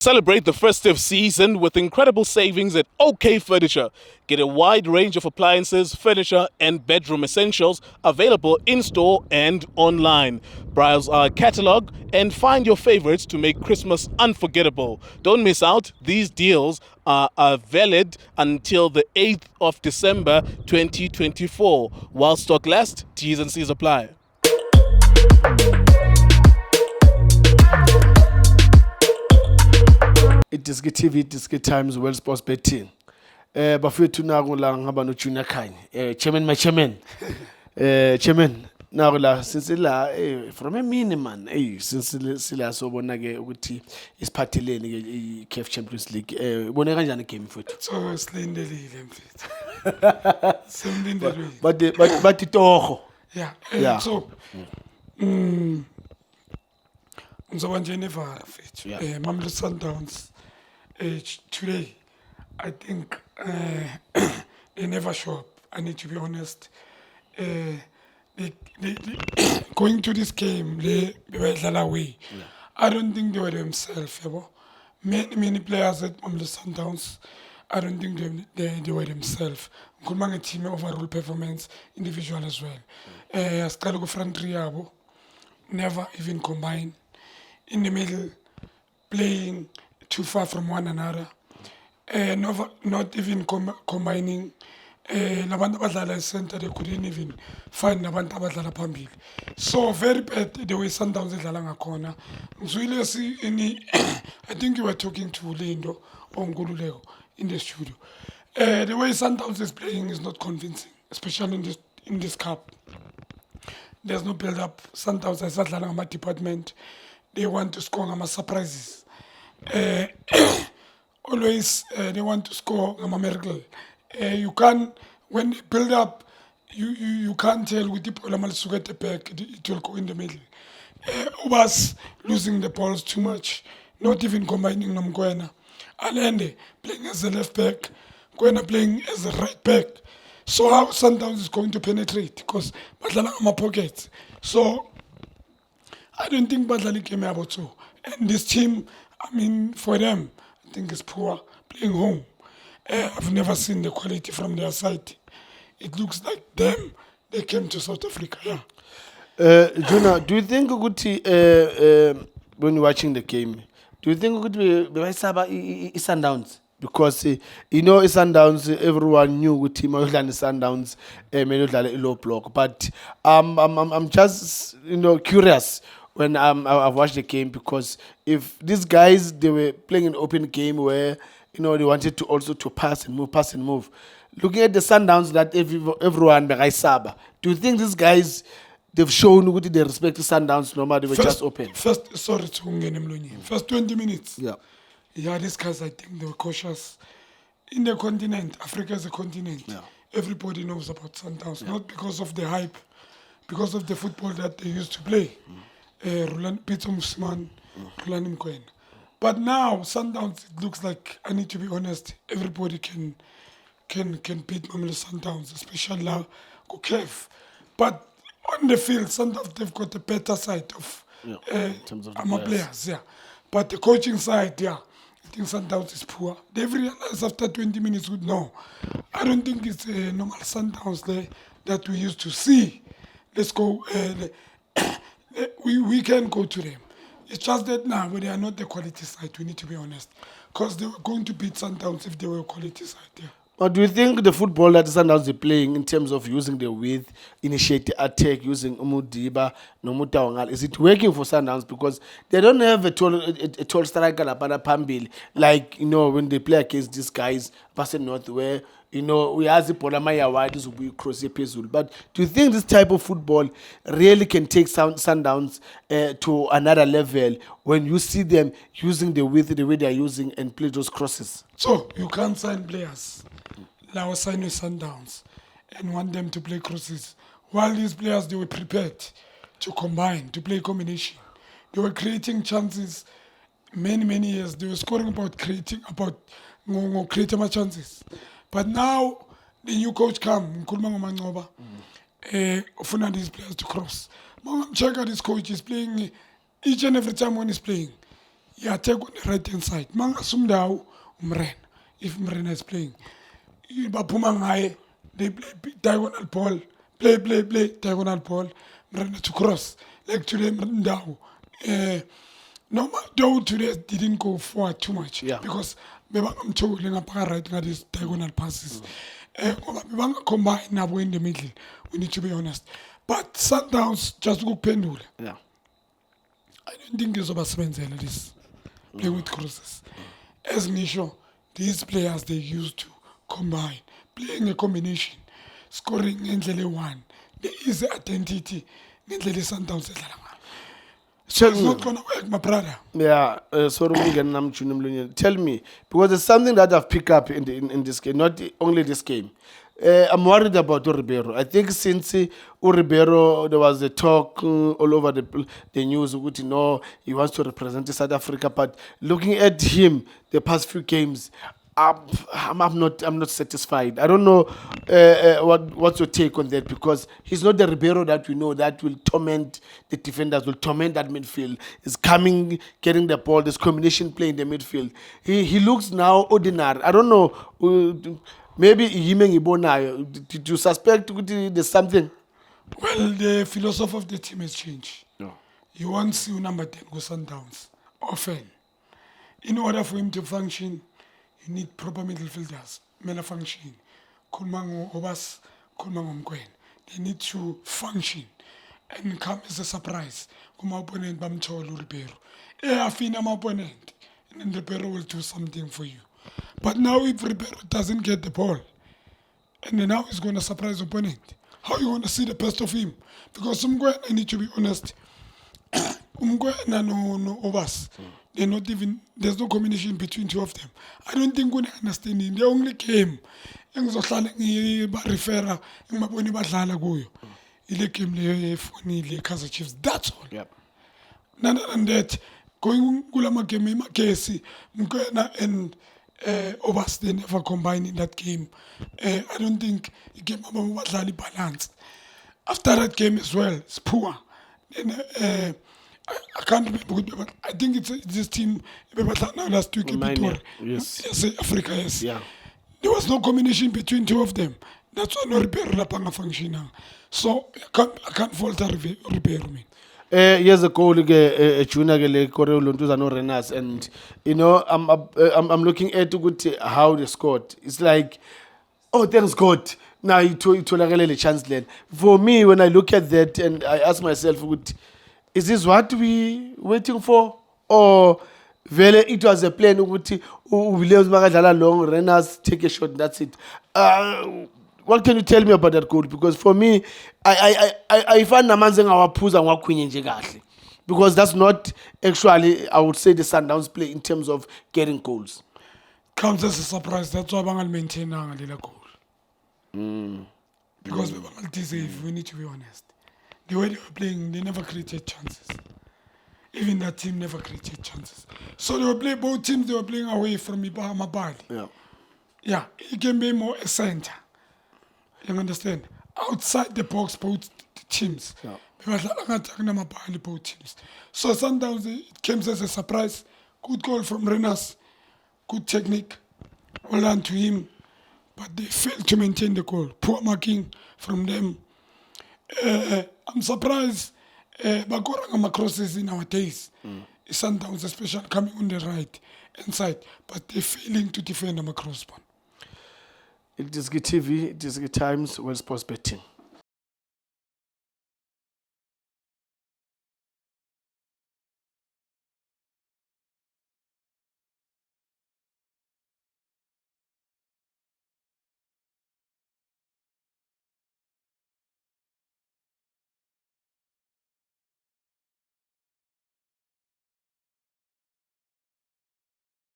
Celebrate the festive season with incredible savings at OK Furniture. Get a wide range of appliances, furniture, and bedroom essentials available in store and online. Browse our catalog and find your favorites to make Christmas unforgettable. Don't miss out, these deals are valid until the 8th of December 2024. While stock lasts, T's and C's apply. iDiski TV, iDiski Times, World Sports Betting. Bafethu naku la ngihamba no Junior Khanye. Chairman, my chairman. Chairman, naku la since la from a mini man, since sila sobona ke ukuthi isiphatheleni ke iCAF Champions League. Ubone kanjani game mfethu? So silindelile mfethu. Simlindelile. But itoho. Yeah. Yeah. So ngizoba nje nevara mfethu. Mamelodi Sundowns today I think they never show up. I need to be honest. They going to this game, they were away. I don't think they were themselves. Many players at Mamelodi Sundowns, I don't think they were themselves. Ngikhuluma nge-team overall performance, individual as well. Siqala ku-front three yabo, never even combine. In the middle, playing too far from one another. Not even combining. Nabantu abadlala center, they couldn't even find nabantu abadlala phambili. So very bad the way Sundowns idlala ngakhona. Ngizwile I think you were talking to Lindo or Ngululeko in the studio. The way Sundowns is playing is not convincing, especially in this cup. There's no build up. Sundowns is adlala ngama department. They want to score ngama surprises. Always they want to score a miracle. You can when they build up, you can't tell with the ball at the back, it will go in the middle. Ubas losing the balls too much, not even combining Namkwena. Alende playing as a left back, Kwena playing as a right back. So how Sundowns is going to penetrate? Because Badlala my pockets. So I don't think Badlali came about so. And this team, I mean, for them, I think it's poor playing home. I've never seen the quality from their side. It looks like them. They came to South Africa. Yeah. Jonah, do you think ukuthi when you're watching the game, do you think ukuthi bayisaba iSundowns? Because iSundowns, everyone knew ukuthi mayodlala iSundowns mayodlala low block, but I'm just curious when I've watched the game, because if these guys, they were playing an open game where they wanted to also to pass and move. Looking at the Sundowns that everyone bayisaba, do you think these guys, they've shown ukuthi they respect the Sundowns no matter they were just open? Sorry to ungena emlonyeni. First 20 minutes. Yeah, these guys, I think they were cautious. In the continent, Africa is a continent. Yeah. Everybody knows about Sundowns, not because of the hype, because of the football that they used to play. Peter Musman, Rulani Mkwena. But now, Sundowns, it looks like, I need to be honest, everybody can beat Mamelodi Sundowns, especially now, Kukev. But on the field, Sundowns, they've got a better side of in terms of the our players, yeah. But the coaching side, yeah, I think Sundowns is poor. They've realized after 20 minutes, no, I don't think it's a normal Sundowns there that we used to see. Let's go, we can go to them. It's just that now, but they are not the quality side, we need to be honest. Because they were going to beat Sundowns if they were quality side, yeah. But do you think the football that the Sundowns are playing in terms of using the width, initiate the attack, using Umudiba, Nomutawangal, is it working for Sundowns? Because they don't have a tall striker like when they play against these guys, Basel North, where we have the Polamaya wide, this will be cross Pezul. But do you think this type of football really can take Sundowns to another level when you see them using the width the way they are using and play those crosses? So you can't sign players. Now sign with Sundowns and want them to play crosses. While these players, they were prepared to combine, to play combination. They were creating chances many years. They were scoring about creating my chances. But now the new coach come, Nkuluma Ngomangoba, ufuna these players to cross. Check out this coach is playing each and every time when he's playing. you attack on the right hand side. Manga sumdaw umrena. If Mrena is playing, baphuma ngaye, they play diagonal ball, play diagonal ball. Mrena to cross like today. Mrendao. No, though today didn't go forward too much because I'm told right now these diagonal passes. Combine now in the middle. We need to be honest. But Sundowns just go pendula. Yeah. I don't think it's about this play with crosses. As Nisho, these players they used to combine, playing a combination, scoring in one. There is an identity in the Sundowns. So it's not gonna work, my brother. Yeah, tell me, because it's something that I've picked up in this game, not only this game. I'm worried about Ribeiro. I think since Ribeiro, there was a talk all over the news. You know, he wants to represent South Africa, but looking at him the past few games, I'm not satisfied. I don't know what's your take on that, because he's not the Ribeiro that we know that will torment the defenders, will torment that midfield. He's coming, getting the ball, this combination play in the midfield. He looks now ordinary. I don't know. Maybe did you suspect there's something? Well, the philosophy of the team has changed. No. You want to see number 10 go Sundowns often. In order for him to function, you need proper midfielders. Mela function. Kulmango Obas, Kulmango Mkwen. They need to function and come as a surprise. Kuma opponent Bamcholo Ribeiro. I feel my opponent, and then Ribeiro will do something for you. But now if Ribeiro doesn't get the ball, and then now he's going to surprise the opponent, how you want to see the best of him? Because I need to be honest, Umgwena no Obas, they're not even, there's no combination between two of them. I don't think we understand it. They only came. Referrer, Kaizer Chiefs. That's all. Yep. None than that, going Gulama game, Makesi, Mkwena and Obas, they never combined in that game. I don't think the game was balanced. After that game as well, it's poor. Then I can't remember, but I think it's this team last week. Yes, Africa, yes. Yeah. There was no combination between two of them. That's why no Ribeiro lapanga functioning. So I can't fault Ribeiro, man. Years ago, Junior no Renas, and you know, I'm looking at how they scored. It's like, oh, thanks God. Now you told a chance then. For me, when I look at that and I ask myself, is this what we waiting for, or it was a plan? Williams Magadala long Renas take a shot. That's it. What can you tell me about that goal? Because for me, I find Namanzeng our pools and what Queen Jigasi. Because that's not actually, I would say, the Sundowns play in terms of getting goals. Comes as a surprise. That's why Bangal maintain a little goal. Because Bangal deserve, we need to be honest. The way they were playing, they never created chances. Even that team never created chances. So they were playing, both teams, they were playing away from Mabali. Yeah. Yeah, it can be more a center. You understand? Outside the box, both teams. Yeah. Both teams. So sometimes it came as a surprise. Good goal from Renas. Good technique. Well done to him. But they failed to maintain the goal. Poor marking from them. I'm surprised. Bakoranga crosses in our days. Sundowns, especially coming on the right hand side. But they're failing to defend them across one. It is good TV, it is good times, well sports betting.